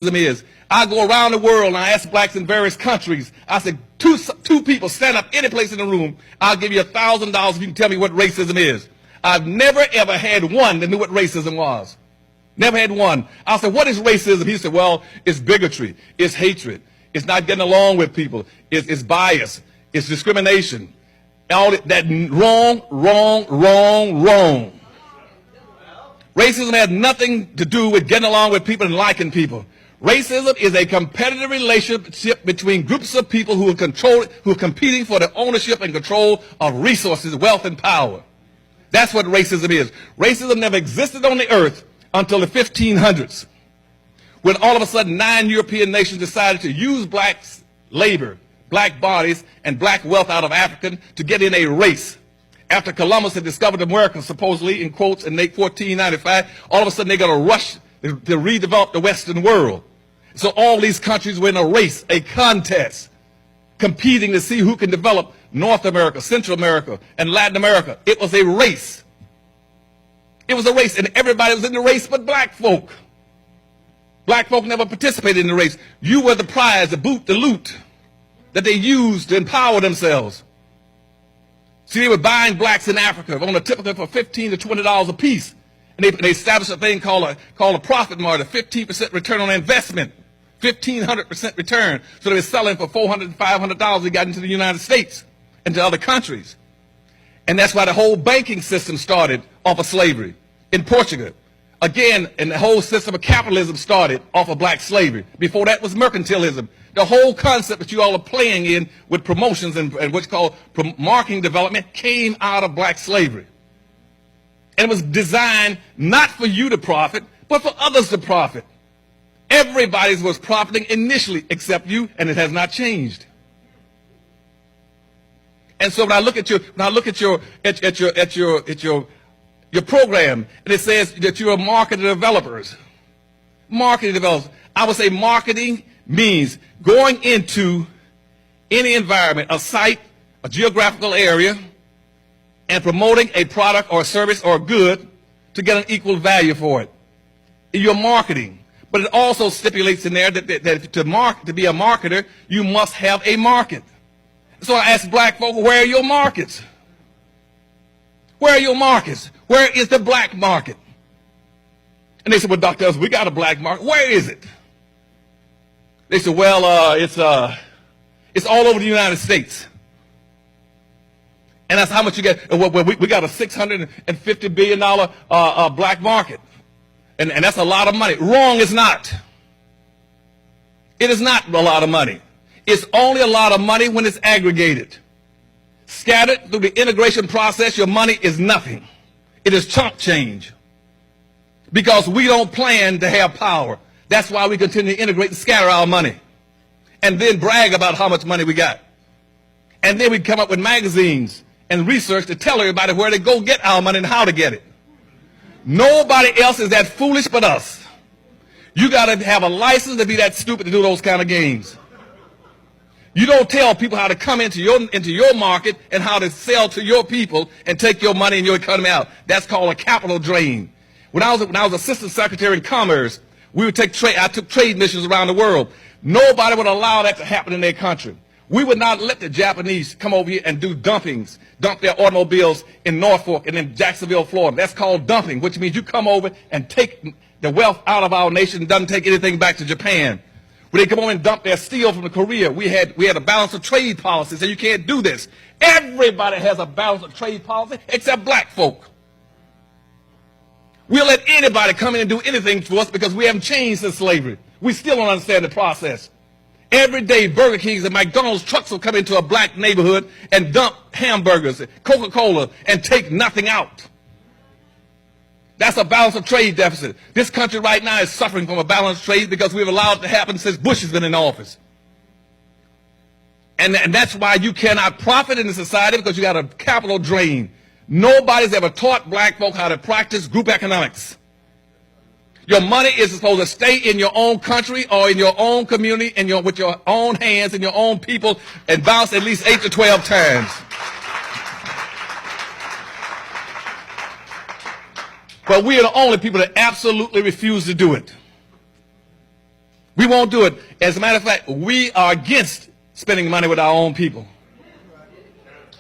is. I go around the world and I ask blacks in various countries. I said, two people stand up any place in the room. I'll give you $1,000 if you can tell me what racism is. I've never ever had one that knew what racism was. Never had one. I said, what is racism? He said, well, it's bigotry. It's hatred. It's not getting along with people. It's bias. It's discrimination. All that wrong. Racism has nothing to do with getting along with people and liking people. Racism is a competitive relationship between groups of people who are competing for the ownership and control of resources, wealth, and power. That's what racism is. Racism never existed on the earth until the 1500s, when all of a sudden 9 European nations decided to use black labor, black bodies, and black wealth out of Africa to get in a race. After Columbus had discovered America, supposedly, in quotes, in 1495, all of a sudden they got a rush to redevelop the Western world. So all these countries were in a race, a contest, competing to see who can develop North America, Central America, and Latin America. It was a race. It was a race, and everybody was in the race but black folk. Black folk never participated in the race. You were the prize, the boot, the loot that they used to empower themselves. See, they were buying blacks in Africa on a typical for $15 to $20 a piece. And they established a thing called a profit margin, 15% return on investment, 1,500% return. So they were selling for $400 and $500. They got into the United States and to other countries. And that's why the whole banking system started off of slavery in Portugal. Again, and the whole system of capitalism started off of black slavery. Before that was mercantilism. The whole concept that you all are playing in with promotions and what's called marketing development came out of black slavery. And it was designed not for you to profit, but for others to profit. Everybody was profiting initially except you, and it has not changed. And so when I look at your program, and it says that you're marketing developers. Marketing developers. I would say marketing means going into any environment, a site, a geographical area, and promoting a product or a service or a good to get an equal value for it. You're marketing. But it also stipulates in there that to be a marketer, you must have a market. So I ask black folk, where are your markets? Where are your markets? Where is the black market? And they said, well, Dr. Ellis, we got a black market. Where is it? They said, well, it's all over the United States. And that's how much you get. We got a $650 billion black market. And that's a lot of money. Wrong, it's not. It is not a lot of money. It's only a lot of money when it's aggregated. Scattered through the integration process, your money is nothing. It is chump change. Because we don't plan to have power. That's why we continue to integrate and scatter our money. And then brag about how much money we got. And then we come up with magazines and research to tell everybody where to go get our money and how to get it. Nobody else is that foolish but us. You got to have a license to be that stupid to do those kind of games. You don't tell people how to come into your market and how to sell to your people and take your money and your economy out. That's called a capital drain. When I was assistant secretary in commerce, I took trade missions around the world. Nobody would allow that to happen in their country. We would not let the Japanese come over here and do dumpings, dump their automobiles in Norfolk and in Jacksonville, Florida. That's called dumping, which means you come over and take the wealth out of our nation and doesn't take anything back to Japan. When they come over and dump their steel from Korea, we had a balance of trade policy, so you can't do this. Everybody has a balance of trade policy except black folk. We'll let anybody come in and do anything to us because we haven't changed since slavery. We still don't understand the process. Every day, Burger Kings and McDonald's trucks will come into a black neighborhood and dump hamburgers, Coca-Cola, and take nothing out. That's a balance of trade deficit. This country right now is suffering from a balance of trade because we've allowed it to happen since Bush has been in office. And that's why you cannot profit in the society, because you got a capital drain. Nobody's ever taught black folk how to practice group economics. Your money is supposed to stay in your own country or in your own community and with your own hands and your own people and bounce at least 8 to 12 times. But we are the only people that absolutely refuse to do it. We won't do it. As a matter of fact, we are against spending money with our own people.